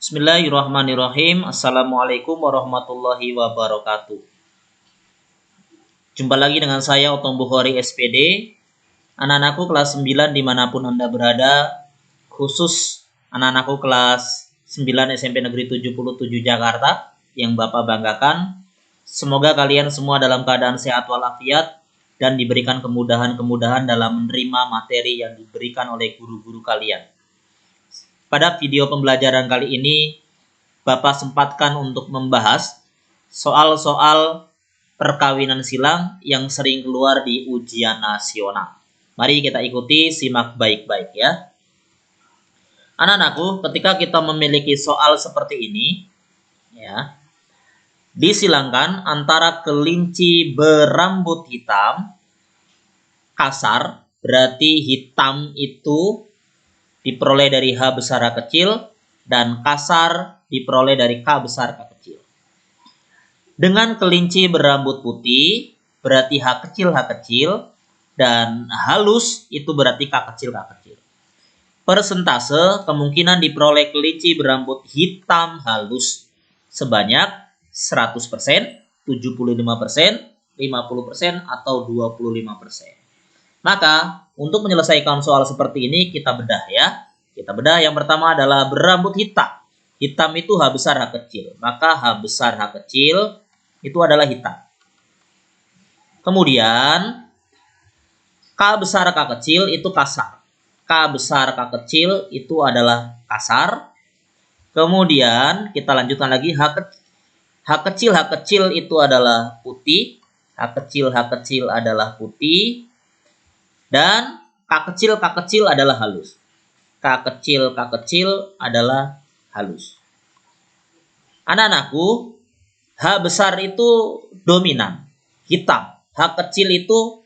Bismillahirrahmanirrahim. Assalamualaikum warahmatullahi wabarakatuh. Jumpa lagi dengan saya Otom Bukhari SPD. Anak-anakku kelas 9 dimanapun Anda berada, khusus anak-anakku kelas 9 SMP Negeri 77 Jakarta yang Bapak banggakan. Semoga kalian semua dalam keadaan sehat walafiat dan diberikan kemudahan-kemudahan dalam menerima materi yang diberikan oleh guru-guru kalian. Pada video pembelajaran kali ini, Bapak sempatkan untuk membahas soal-soal perkawinan silang yang sering keluar di ujian nasional. Mari kita ikuti, simak baik-baik ya. Anak-anakku, ketika kita memiliki soal seperti ini, ya, disilangkan antara kelinci berambut hitam, kasar, berarti hitam itu diperoleh dari H besar H kecil, dan kasar diperoleh dari K besar K kecil. Dengan kelinci berambut putih, berarti H kecil H kecil, dan halus itu berarti K kecil K kecil. Persentase kemungkinan diperoleh kelinci berambut hitam halus sebanyak 100%, 75%, 50%, atau 25%. Maka, untuk menyelesaikan soal seperti ini, kita bedah ya. Kita bedah, yang pertama adalah berambut hitam. Hitam itu H besar H kecil. Maka H besar H kecil itu adalah hitam. Kemudian, K besar K kecil itu kasar. K besar K kecil itu adalah kasar. Kemudian, kita lanjutkan lagi, H kecil itu adalah putih. H kecil adalah putih. Dan K kecil adalah halus. K kecil adalah halus. Anak-anakku, H besar itu dominan, hitam. H kecil itu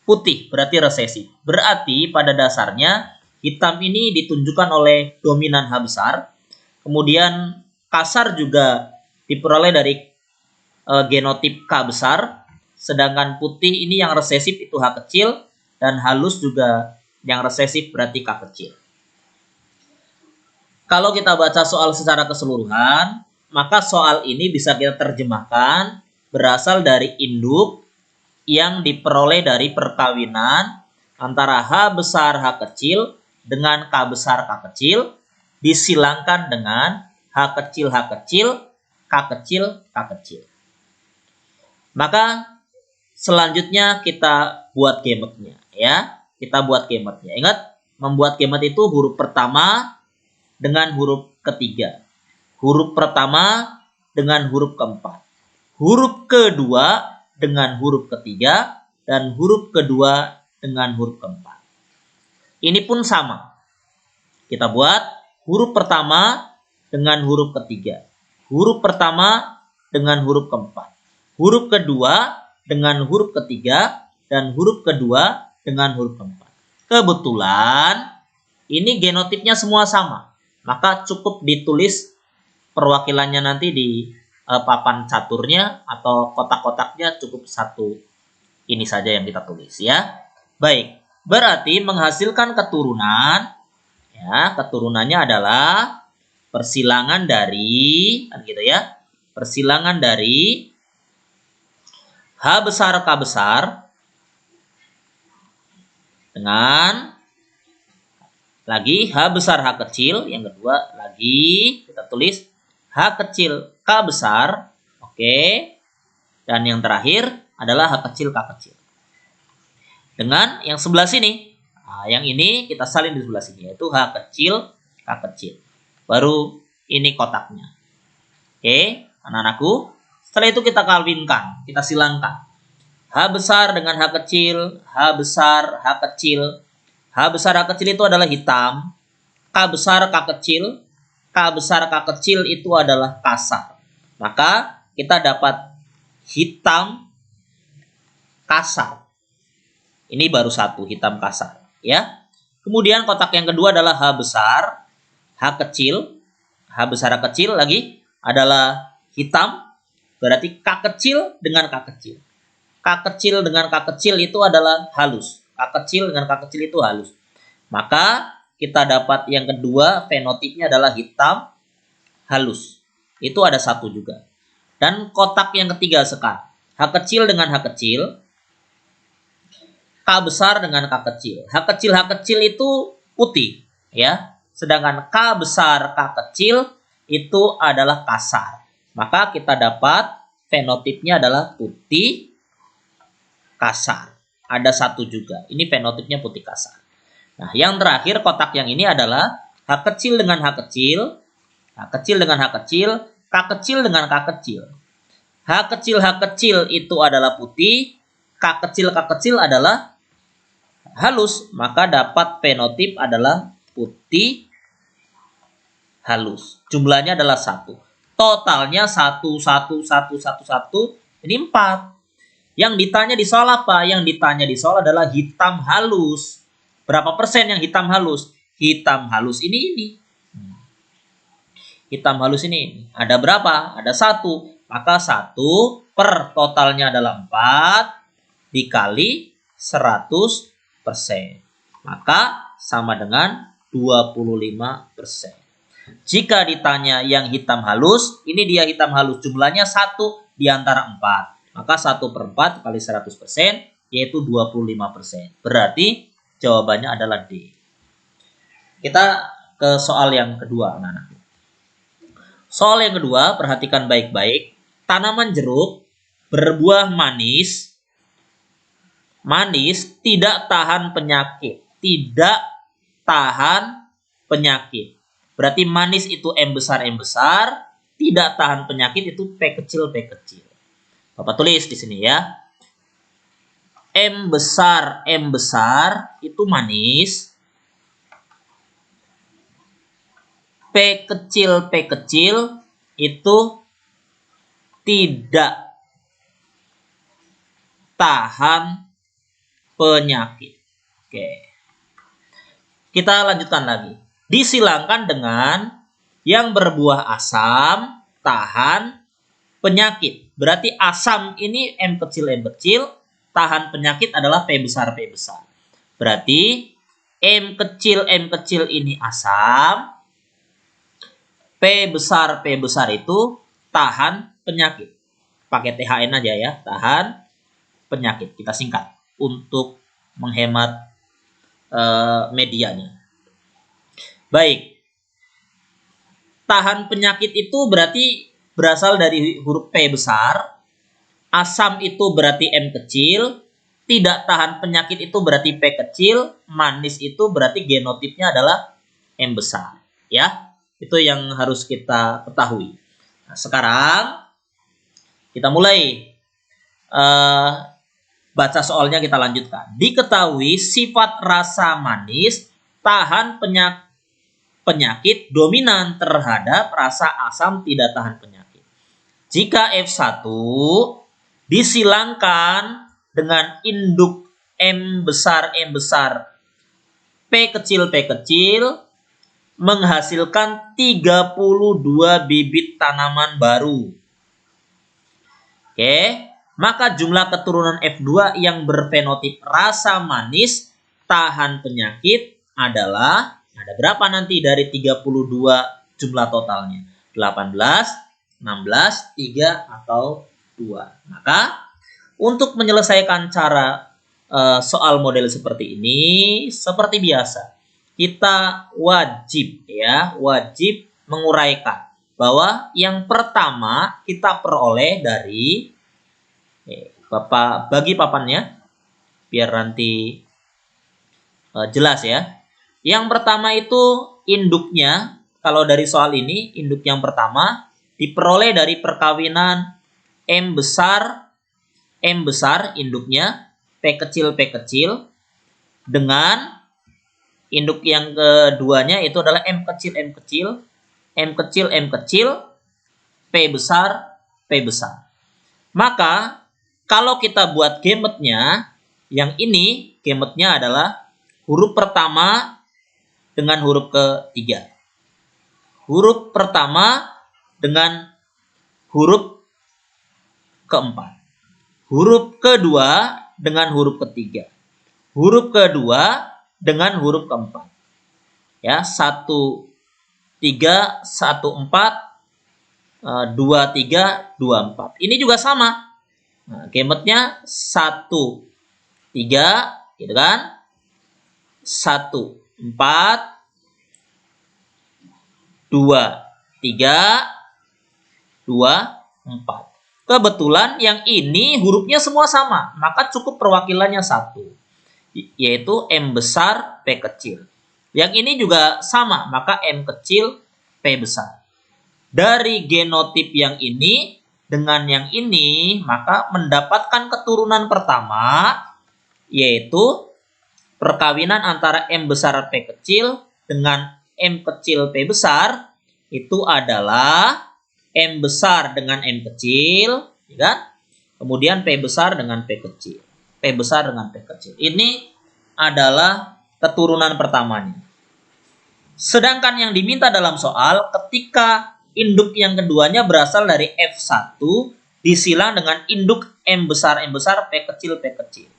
putih, berarti resesif. Berarti pada dasarnya hitam ini ditunjukkan oleh dominan H besar. Kemudian kasar juga diperoleh dari genotip K besar. Sedangkan putih ini yang resesif itu H kecil, dan halus juga yang resesif berarti K kecil. Kalau kita baca soal secara keseluruhan, maka soal ini bisa kita terjemahkan berasal dari induk yang diperoleh dari perkawinan antara H besar H kecil dengan K besar K kecil, disilangkan dengan H kecil H kecil, K kecil K kecil. Maka selanjutnya kita buat gamutnya ya. Kita buat gamutnya. Ingat, membuat gamut itu huruf pertama dengan huruf ketiga. Huruf pertama dengan huruf keempat. Huruf kedua dengan huruf ketiga, dan huruf kedua dengan huruf keempat. Ini pun sama. Kita buat huruf pertama dengan huruf ketiga. Huruf pertama dengan huruf keempat. Huruf kedua dengan huruf ketiga, dan huruf kedua dengan huruf keempat. Kebetulan ini genotipnya semua sama, maka cukup ditulis perwakilannya nanti di papan caturnya atau kotak-kotaknya, cukup satu ini saja yang kita tulis ya. Baik, berarti menghasilkan keturunan ya, keturunannya adalah persilangan dari kan gitu ya. Persilangan dari H besar K besar dengan lagi H besar H kecil, yang kedua lagi kita tulis H kecil K besar, oke. Dan yang terakhir adalah H kecil K kecil. Dengan yang sebelah sini, nah, yang ini kita salin di sebelah sini, yaitu H kecil K kecil. Baru ini kotaknya. Oke, anak-anakku. Setelah itu kita kawinkan, kita silangkan. H besar dengan H kecil, H besar H kecil. H besar H kecil itu adalah hitam. K besar K kecil, K besar K kecil itu adalah kasar. Maka kita dapat hitam kasar. Ini baru satu, hitam kasar ya. Kemudian kotak yang kedua adalah H besar H kecil. H besar H kecil lagi adalah hitam. Berarti K kecil dengan K kecil. K kecil dengan K kecil itu adalah halus. K kecil dengan K kecil itu halus. Maka kita dapat yang kedua, fenotipnya adalah hitam halus. Itu ada 1 juga. Dan kotak yang ketiga sekarang. H kecil dengan H kecil. K besar dengan K kecil. H kecil itu putih. Ya. Sedangkan K besar K kecil itu adalah kasar. Maka kita dapat fenotipnya adalah putih kasar. Ada 1 juga. Ini fenotipnya putih kasar. Nah, yang terakhir kotak yang ini adalah H kecil dengan H kecil. H kecil dengan H kecil. K kecil dengan K kecil. H kecil itu adalah putih. K kecil adalah halus. Maka dapat fenotip adalah putih halus. Jumlahnya adalah 1. Totalnya 1, 1, 1, 1, 1. Ini 4. Yang ditanya di soal apa? Yang ditanya di soal adalah hitam halus. Berapa persen yang hitam halus? Hitam halus ini. Hitam halus ini. Ada berapa? Ada 1. Maka 1 per totalnya adalah 4 dikali 100%. Maka sama dengan 25%. Jika ditanya yang hitam halus, ini dia hitam halus. Jumlahnya 1 di antara 4. Maka 1 per 4 kali 100% yaitu 25%. Berarti jawabannya adalah D. Kita ke soal yang kedua, anak-anak. Soal yang kedua, perhatikan baik-baik. Tanaman jeruk berbuah manis. Manis tidak tahan penyakit. Tidak tahan penyakit. Berarti manis itu M besar. Tidak tahan penyakit itu P kecil. Bapak tulis di sini ya. M besar itu manis. P kecil itu tidak tahan penyakit. Oke. Kita lanjutkan lagi. Disilangkan dengan yang berbuah asam tahan penyakit. Berarti asam ini M kecil, tahan penyakit adalah P besar. Berarti M kecil ini asam, P besar itu tahan penyakit. Pakai THN aja ya, tahan penyakit. Kita singkat untuk menghemat medianya. Baik. Tahan penyakit itu berarti berasal dari huruf P besar. Asam itu berarti M kecil. Tidak tahan penyakit itu berarti P kecil. Manis itu berarti genotipnya adalah M besar. Ya. Itu yang harus kita ketahui. Nah, sekarang kita mulai baca soalnya, kita lanjutkan. Diketahui sifat rasa manis tahan penyakit dominan terhadap rasa asam tidak tahan penyakit. Jika F1 disilangkan dengan induk M besar, P kecil, menghasilkan 32 bibit tanaman baru. Oke, maka jumlah keturunan F2 yang berfenotip rasa manis tahan penyakit adalah, ada berapa nanti dari 32 jumlah totalnya? 18, 16, 3, atau 2. Maka untuk menyelesaikan cara soal model seperti ini, seperti biasa, kita wajib menguraikan bahwa yang pertama kita peroleh dari Bapak bagi papannya biar nanti jelas ya. Yang pertama itu induknya, kalau dari soal ini induk yang pertama diperoleh dari perkawinan M besar induknya P kecil dengan induk yang keduanya itu adalah M kecil, P besar. Maka kalau kita buat gametnya, yang ini gametnya adalah huruf pertama dengan huruf ketiga. Huruf pertama dengan huruf keempat. Huruf kedua dengan huruf ketiga. Huruf kedua dengan huruf keempat. Ya, 1, 3, 1, 4, 23, 24. Ini juga sama. Nah, gamutnya 1, 3, gitu kan? 1, 4, 2, 3, 2, 4. Kebetulan yang ini hurufnya semua sama, maka cukup perwakilannya 1, yaitu M besar, P kecil. Yang ini juga sama, maka M kecil, P besar. Dari genotip yang ini dengan yang ini, maka mendapatkan keturunan pertama, yaitu perkawinan antara M besar P kecil dengan M kecil P besar, itu adalah M besar dengan M kecil, ya kan? Kemudian P besar dengan P kecil. P besar dengan P kecil. Ini adalah keturunan pertamanya. Sedangkan yang diminta dalam soal, ketika induk yang keduanya berasal dari F1 disilang dengan induk M besar, P kecil, P kecil.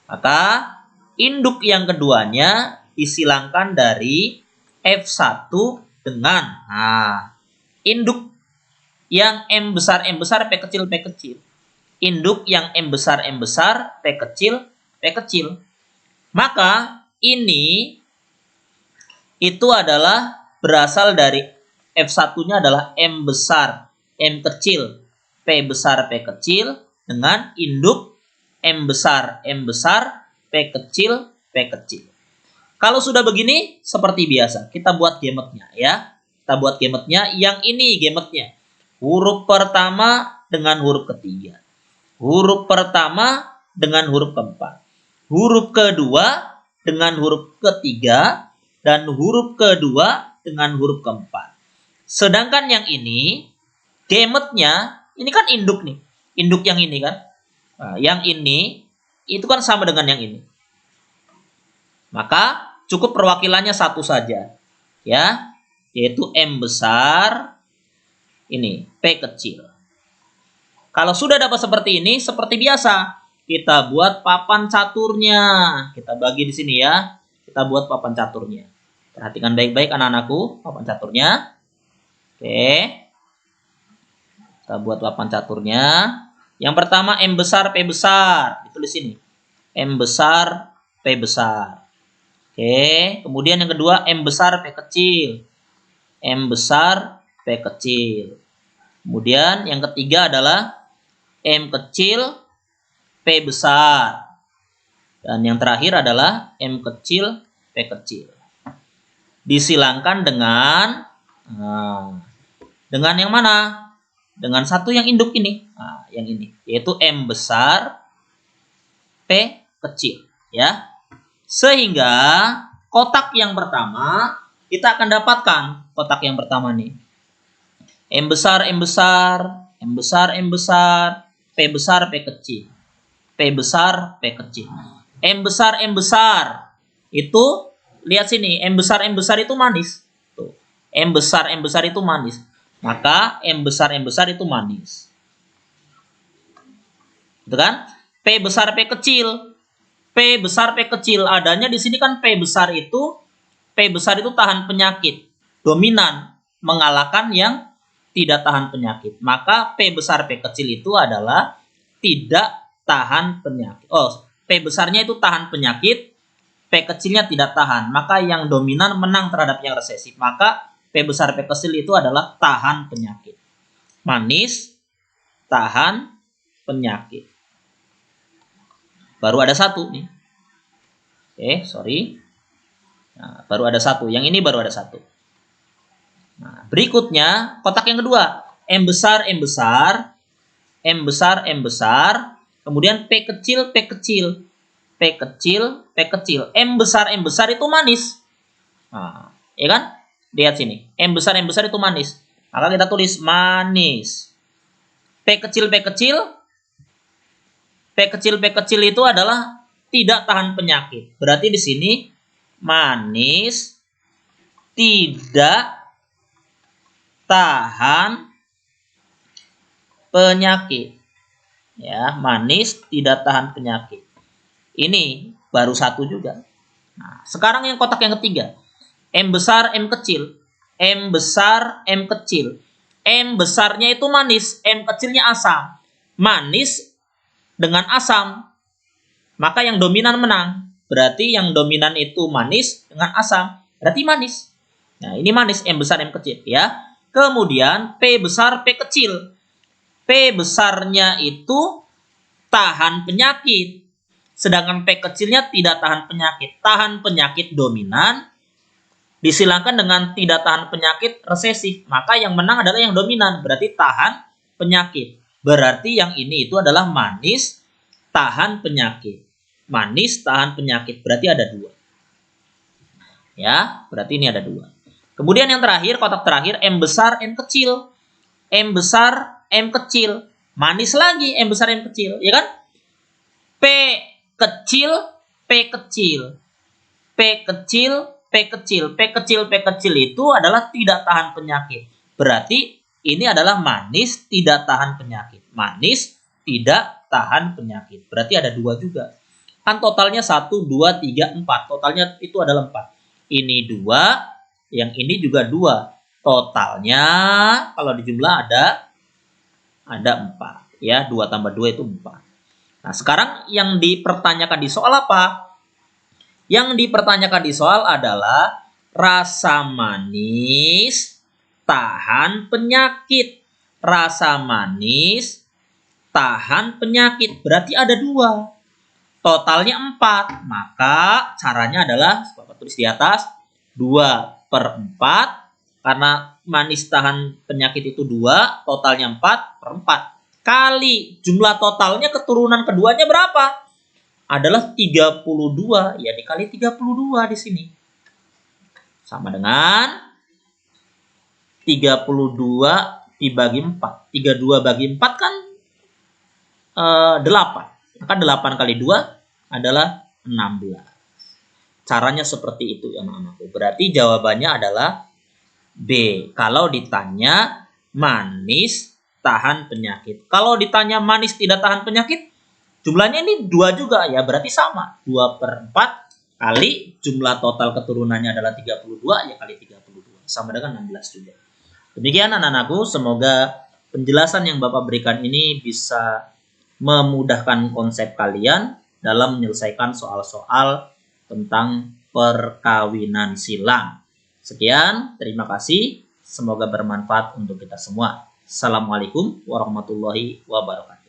Maka induk yang keduanya disilangkan dari F1 dengan induk yang M besar, P kecil, P kecil. Induk yang M besar, P kecil, P kecil. Maka ini itu adalah berasal dari F1-nya adalah M besar, M kecil, P besar, P kecil dengan induk M besar, P kecil, P kecil. Kalau sudah begini, seperti biasa, kita buat gamutnya ya. Kita buat gamutnya, yang ini gamutnya. Huruf pertama dengan huruf ketiga. Huruf pertama dengan huruf keempat. Huruf kedua dengan huruf ketiga. Dan huruf kedua dengan huruf keempat. Sedangkan yang ini, gamutnya, ini kan induk nih. Induk yang ini kan. Nah, yang ini, itu kan sama dengan yang ini. Maka cukup perwakilannya 1 saja. Ya, yaitu M besar, ini P kecil. Kalau sudah dapat seperti ini, seperti biasa, kita buat papan caturnya. Kita bagi di sini ya. Kita buat papan caturnya. Perhatikan baik-baik anak-anakku, papan caturnya. Oke. Kita buat papan caturnya. Yang pertama M besar, P besar. Ditulis sini. M besar, P besar. Oke. Kemudian yang kedua M besar, P kecil. M besar, P kecil. Kemudian yang ketiga adalah M kecil, P besar. Dan yang terakhir adalah M kecil, P kecil. Disilangkan dengan yang mana? Dengan satu yang induk ini. Nah, yang ini. Yaitu M besar, P kecil. Ya. Sehingga kotak yang pertama, kita akan dapatkan kotak yang pertama nih. M besar, M besar, M besar, M besar, P besar, P kecil. P besar, P kecil. M besar, itu lihat sini, M besar itu manis. Tuh. M besar itu manis. Maka M besar itu manis. Gitu kan? P besar, P kecil. P besar, P kecil. Adanya di sini kan P besar itu tahan penyakit. Dominan. Mengalahkan yang tidak tahan penyakit. Maka P besar, P kecil itu adalah tidak tahan penyakit. Oh, P besarnya itu tahan penyakit. P kecilnya tidak tahan. Maka yang dominan menang terhadap yang resesif. Maka P besar, P kecil itu adalah tahan penyakit. Manis, tahan penyakit. Baru ada satu nih. Sorry. Nah, baru ada satu. Yang ini baru ada satu. Nah, berikutnya kotak yang kedua. M besar, M besar. M besar, M besar. Kemudian P kecil, P kecil. P kecil, P kecil. M besar itu manis. Nah, ya kan? Lihat sini. M besar itu manis. Maka kita tulis manis. P kecil, P kecil. P kecil itu adalah tidak tahan penyakit. Berarti di sini manis tidak tahan penyakit. Ya, manis tidak tahan penyakit. Ini baru satu juga. Nah, sekarang yang kotak yang ketiga. M besar, M kecil. M besar, M kecil. M besarnya itu manis, M kecilnya asam. Manis dengan asam, maka yang dominan menang. Berarti yang dominan itu manis dengan asam, berarti manis. Nah, ini manis, M besar, M kecil ya. Kemudian P besar, P kecil. P besarnya itu tahan penyakit, sedangkan P kecilnya tidak tahan penyakit. Tahan penyakit dominan disilangkan dengan tidak tahan penyakit resesif. Maka yang menang adalah yang dominan, berarti tahan penyakit. Berarti yang ini itu adalah manis tahan penyakit. Manis tahan penyakit, berarti ada 2. Ya, berarti ini ada 2. Kemudian yang terakhir, kotak terakhir, M besar, M kecil. M besar, M kecil. Manis lagi, M besar, M kecil. Ya kan? P kecil, P kecil. P kecil, P kecil. P kecil, P kecil itu adalah tidak tahan penyakit. Berarti ini adalah manis tidak tahan penyakit. Manis tidak tahan penyakit. Berarti ada 2 juga. Kan totalnya 1, 2, 3, 4. Totalnya itu adalah 4. Ini 2. Yang ini juga 2. Totalnya kalau dijumlah ada 4. Ya, 2 tambah 2 itu 4. Nah, sekarang yang dipertanyakan di soal apa? Yang dipertanyakan di soal adalah rasa manis tahan penyakit. Rasa manis tahan penyakit. Berarti ada 2. Totalnya 4. Maka caranya adalah, Bapak tulis di atas, 2/4. Karena manis tahan penyakit itu 2, totalnya 4/4. Kali jumlah totalnya keturunan keduanya berapa? Adalah 32, ya dikali 32 di sini. Sama dengan 32 dibagi 4. 32 bagi 4 kan 8. Maka 8 kali 2 adalah 16. Caranya seperti itu ya anak-anakku. Berarti jawabannya adalah B. Kalau ditanya manis tahan penyakit. Kalau ditanya manis tidak tahan penyakit, jumlahnya ini 2 juga ya, berarti sama. 2/4 kali jumlah total keturunannya adalah 32, ya kali 32. Sama dengan 16 juga. Demikian anak-anakku, semoga penjelasan yang Bapak berikan ini bisa memudahkan konsep kalian dalam menyelesaikan soal-soal tentang perkawinan silang. Sekian, terima kasih. Semoga bermanfaat untuk kita semua. Assalamualaikum warahmatullahi wabarakatuh.